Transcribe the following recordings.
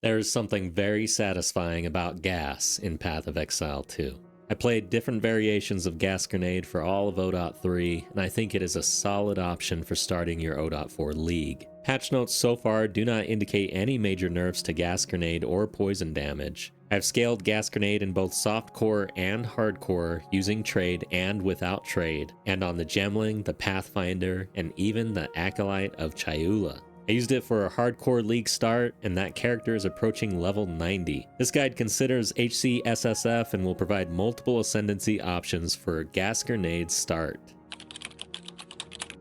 There is something very satisfying about gas in Path of Exile 2. I played different variations of Gas Grenade for all of O.3, and I think it is a solid option for starting your O.4 League. Patch notes so far do not indicate any major nerfs to Gas Grenade or poison damage. I've scaled Gas Grenade in both softcore and hardcore using trade and without trade, and on the Gemling, the Pathfinder, and even the Acolyte of Chayula. I used it for a hardcore league start, and that character is approaching level 90. This guide considers HCSSF and will provide multiple Ascendancy options for a Gas Grenade start.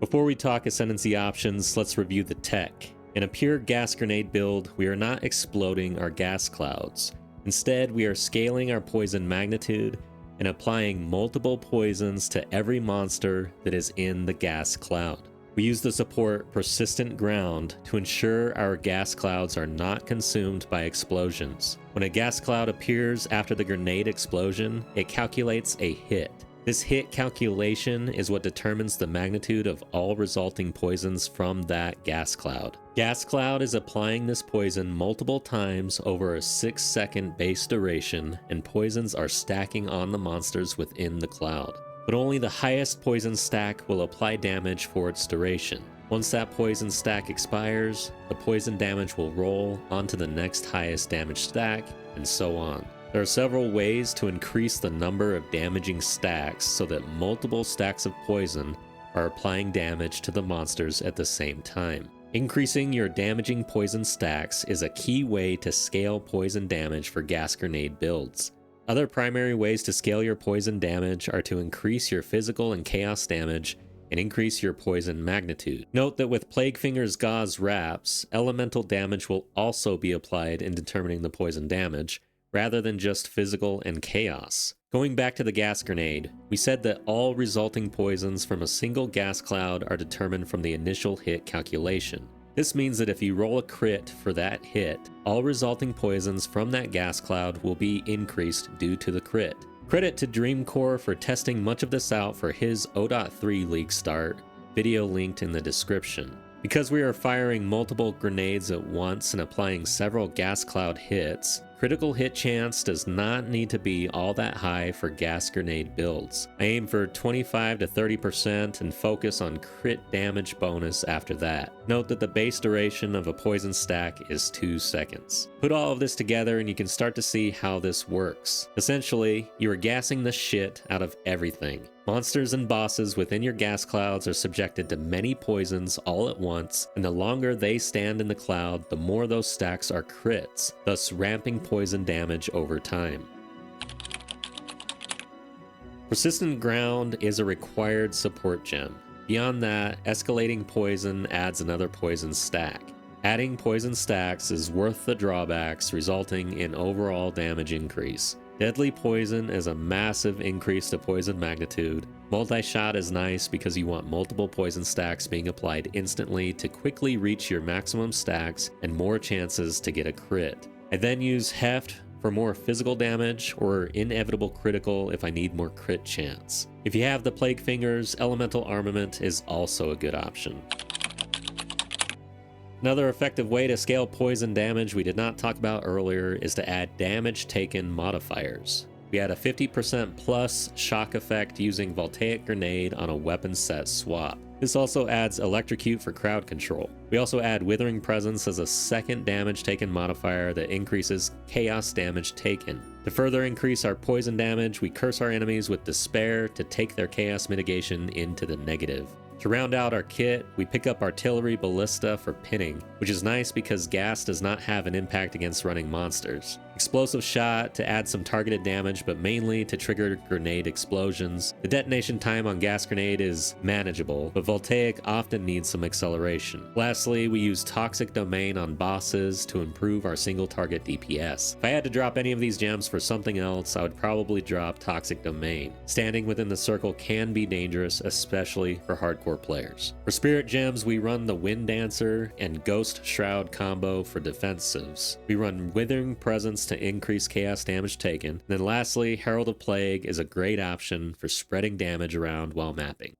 Before we talk Ascendancy options, let's review the tech. In a pure Gas Grenade build, we are not exploding our gas clouds. Instead, we are scaling our poison magnitude and applying multiple poisons to every monster that is in the gas cloud. We use the support Persistent Ground to ensure our gas clouds are not consumed by explosions. When a gas cloud appears after the grenade explosion, it calculates a hit. This hit calculation is what determines the magnitude of all resulting poisons from that gas cloud. Gas cloud is applying this poison multiple times over a 6-second base duration, and poisons are stacking on the monsters within the cloud. But only the highest poison stack will apply damage for its duration. Once that poison stack expires, the poison damage will roll onto the next highest damage stack, and so on. There are several ways to increase the number of damaging stacks so that multiple stacks of poison are applying damage to the monsters at the same time. Increasing your damaging poison stacks is a key way to scale poison damage for Gas Grenade builds. Other primary ways to scale your poison damage are to increase your physical and chaos damage and increase your poison magnitude. Note that with Plague Finger's Gauze Wraps, elemental damage will also be applied in determining the poison damage, rather than just physical and chaos. Going back to the Gas Grenade, we said that all resulting poisons from a single gas cloud are determined from the initial hit calculation. This means that if you roll a crit for that hit, all resulting poisons from that gas cloud will be increased due to the crit. Credit to Dreamcore for testing much of this out for his O.3 League start, video linked in the description. Because we are firing multiple grenades at once and applying several gas cloud hits, critical hit chance does not need to be all that high for Gas Grenade builds. I aim for 25 to 30% and focus on crit damage bonus after that. Note that the base duration of a poison stack is 2 seconds. Put all of this together and you can start to see how this works. Essentially, you are gassing the shit out of everything. Monsters and bosses within your gas clouds are subjected to many poisons all at once, and the longer they stand in the cloud, the more those stacks are crits, thus ramping poison damage over time. Persistent Ground is a required support gem. Beyond that, escalating poison adds another poison stack. Adding poison stacks is worth the drawbacks, resulting in overall damage increase. Deadly Poison is a massive increase to poison magnitude. Multi-shot is nice because you want multiple poison stacks being applied instantly to quickly reach your maximum stacks and more chances to get a crit. I then use Heft for more physical damage or inevitable critical if I need more crit chance. If you have the Plague Fingers, Elemental Armament is also a good option. Another effective way to scale poison damage we did not talk about earlier is to add damage taken modifiers. We add a 50% plus shock effect using Voltaic Grenade on a weapon set swap. This also adds Electrocute for crowd control. We also add Withering Presence as a second damage taken modifier that increases chaos damage taken. To further increase our poison damage, we curse our enemies with Despair to take their chaos mitigation into the negative. To round out our kit, we pick up Artillery Ballista for pinning, which is nice because gas does not have an impact against running monsters. Explosive Shot to add some targeted damage, but mainly to trigger grenade explosions. The detonation time on Gas Grenade is manageable, but Voltaic often needs some acceleration. Lastly, we use Toxic Domain on bosses to improve our single target DPS. If I had to drop any of these gems for something else, I would probably drop Toxic Domain. Standing within the circle can be dangerous, especially for hardcore players. For spirit gems, we run the Wind Dancer and Ghost Shroud combo for defensives. We run Withering Presence to increase chaos damage taken. And then lastly, Herald of Plague is a great option for spreading damage around while mapping.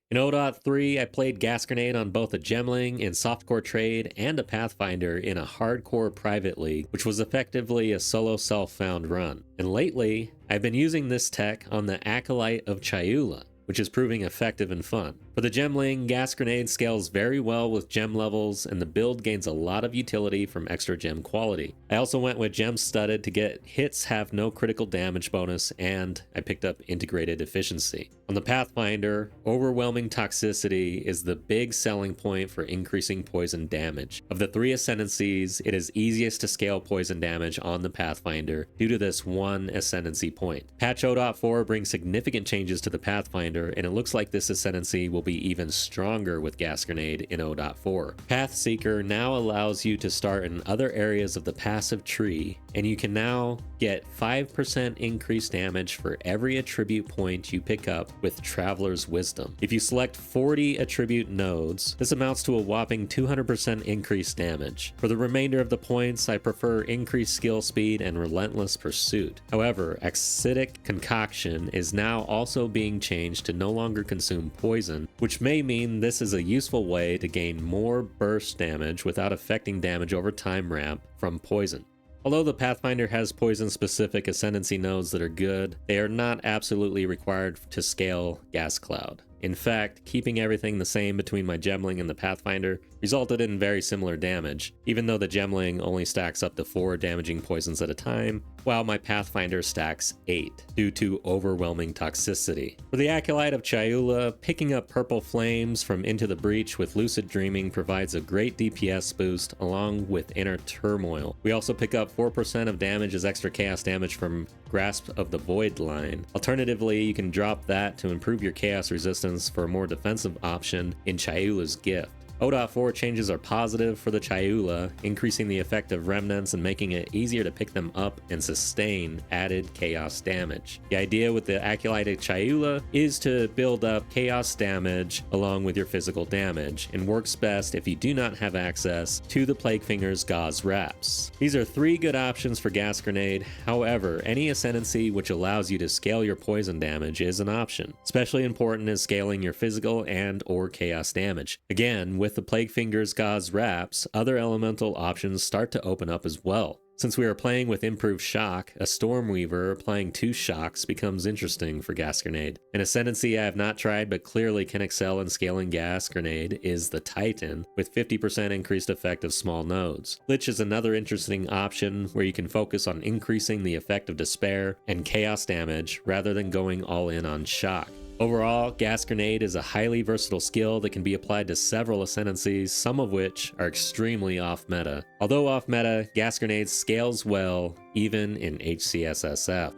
In 0.3, I played Gas Grenade on both a Gemling in Softcore Trade and a Pathfinder in a Hardcore Private League, which was effectively a solo self-found run. And lately, I've been using this tech on the Acolyte of Chayula, which is proving effective and fun. For the Gemling, Gas Grenade scales very well with gem levels, and the build gains a lot of utility from extra gem quality. I also went with Gem Studded to get hits have no critical damage bonus, and I picked up Integrated Efficiency. On the Pathfinder, Overwhelming Toxicity is the big selling point for increasing poison damage. Of the 3 Ascendancies, it is easiest to scale poison damage on the Pathfinder due to this one Ascendancy point. Patch 0.4 brings significant changes to the Pathfinder, and it looks like this Ascendancy will be even stronger with Gas Grenade in 0.4. Path Seeker now allows you to start in other areas of the passive tree, and you can now get 5% increased damage for every attribute point you pick up with Traveler's Wisdom. If you select 40 attribute nodes, this amounts to a whopping 200% increased damage. For the remainder of the points, I prefer increased skill speed and relentless pursuit. However, Acidic Concoction is now also being changed to no longer consume poison, which may mean this is a useful way to gain more burst damage without affecting damage over time ramp from poison. Although the Pathfinder has poison-specific Ascendancy nodes that are good, they are not absolutely required to scale Gas Cloud. In fact, keeping everything the same between my Gemling and the Pathfinder resulted in very similar damage, even though the Gemling only stacks up to 4 damaging poisons at a time, while my Pathfinder stacks 8, due to overwhelming toxicity. For the Acolyte of Chayula, picking up Purple Flames from Into the Breach with Lucid Dreaming provides a great DPS boost along with Inner Turmoil. We also pick up 4% of damage as extra chaos damage from Grasp of the Void line. Alternatively, you can drop that to improve your chaos resistance for a more defensive option in Chayula's Gift. 0.4 changes are positive for the Chayula, increasing the effect of remnants and making it easier to pick them up and sustain added chaos damage. The idea with the Acolyte of Chayula is to build up chaos damage along with your physical damage, and works best if you do not have access to the Plague Finger's Gauze Wraps. These are 3 good options for Gas Grenade. However, any Ascendancy which allows you to scale your poison damage is an option. Especially important is scaling your physical and or chaos damage. Again, with the Plague Finger's Gauze Wraps, other elemental options start to open up as well. Since we are playing with improved shock, a Stormweaver applying 2 shocks becomes interesting for Gas Grenade. An Ascendancy I have not tried but clearly can excel in scaling Gas Grenade is the Titan, with 50% increased effect of small nodes. Lich is another interesting option where you can focus on increasing the effect of Despair and chaos damage rather than going all in on shock. Overall, Gas Grenade is a highly versatile skill that can be applied to several Ascendancies, some of which are extremely off-meta. Although off-meta, Gas Grenade scales well even in HCSSF.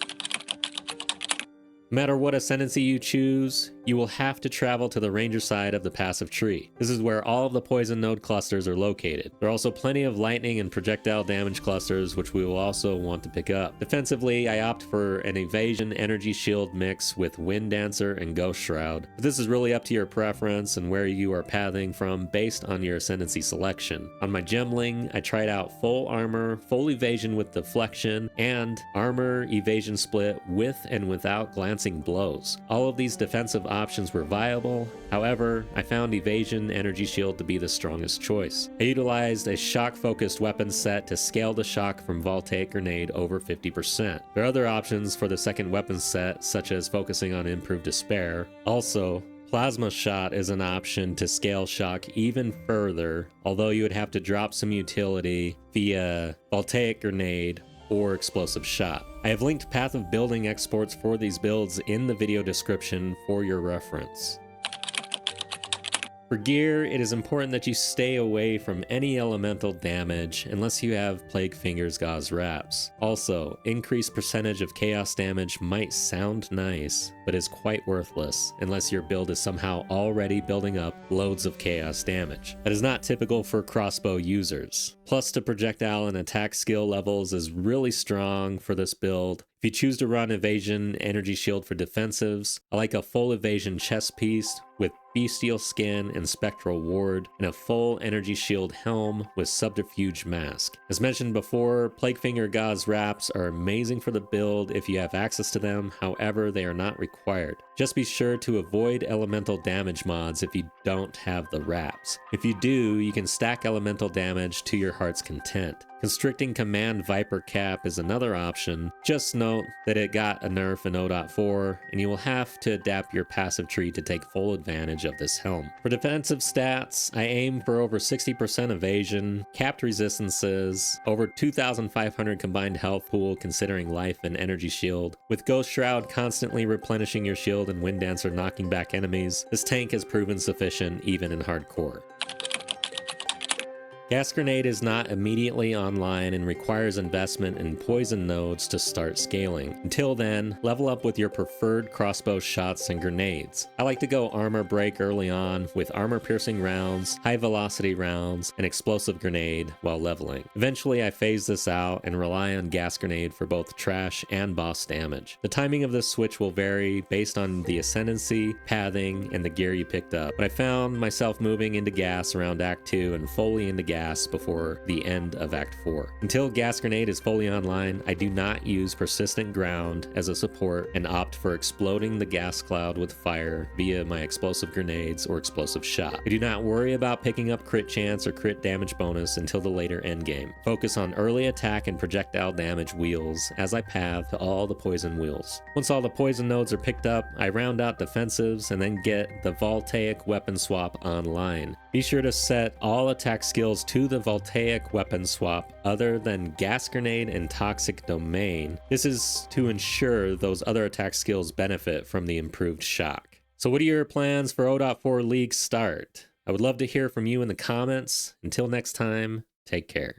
No matter what Ascendancy you choose, you will have to travel to the ranger side of the passive tree. This is where all of the poison node clusters are located. There are also plenty of lightning and projectile damage clusters, which we will also want to pick up. Defensively, I opt for an evasion energy shield mix with Wind Dancer and Ghost Shroud. But this is really up to your preference and where you are pathing from based on your Ascendancy selection. On my Gemling, I tried out full armor, full evasion with deflection, and armor evasion split with and without glancing blows. All of these defensive options were viable. However, I found Evasion Energy Shield to be the strongest choice. I utilized a shock-focused weapon set to scale the shock from Voltaic Grenade over 50%. There are other options for the second weapon set, such as focusing on Improved Despair. Also, Plasma Shot is an option to scale shock even further, although you would have to drop some utility via Voltaic Grenade or Explosive Shot. I have linked Path of Building exports for these builds in the video description for your reference. For gear, it is important that you stay away from any elemental damage unless you have Plague Finger's Gauze Wraps. Also, increased percentage of chaos damage might sound nice, but is quite worthless unless your build is somehow already building up loads of chaos damage. That is not typical for crossbow users. Plus, the projectile and attack skill levels is really strong for this build. If you choose to run evasion energy shield for defensives, I like a full evasion chest piece with bestial skin and spectral ward, and a full energy shield helm with subterfuge mask. As mentioned before, Plaguefinger God's wraps are amazing for the build if you have access to them, however they are not required. Just be sure to avoid elemental damage mods if you don't have the wraps. If you do, you can stack elemental damage to your heart's content. Constricting Command Viper Cap is another option. Just note that it got a nerf in 0.4, and you will have to adapt your passive tree to take full advantage of this helm. For defensive stats, I aim for over 60% evasion, capped resistances, over 2,500 combined health pool considering life and energy shield. With Ghost Shroud constantly replenishing your shield and Wind Dancer knocking back enemies, this tank has proven sufficient even in hardcore. Gas Grenade is not immediately online and requires investment in poison nodes to start scaling. Until then, level up with your preferred crossbow shots and grenades. I like to go armor break early on with armor piercing rounds, high velocity rounds, and explosive grenade while leveling. Eventually I phase this out and rely on Gas Grenade for both trash and boss damage. The timing of this switch will vary based on the Ascendancy, pathing, and the gear you picked up, but I found myself moving into gas around Act 2 and fully into gas before the end of Act 4. Until Gas Grenade is fully online, I do not use Persistent Ground as a support and opt for exploding the gas cloud with fire via my explosive grenades or explosive shot. I do not worry about picking up crit chance or crit damage bonus until the later endgame. Focus on early attack and projectile damage wheels as I path to all the poison wheels. Once all the poison nodes are picked up, I round out defensives and then get the Voltaic weapon swap online. Be sure to set all attack skills to the Voltaic weapon swap other than Gas Grenade and Toxic Domain. This is to ensure those other attack skills benefit from the improved shock. So what are your plans for 0.4 League start? I would love to hear from you in the comments. Until next time, take care.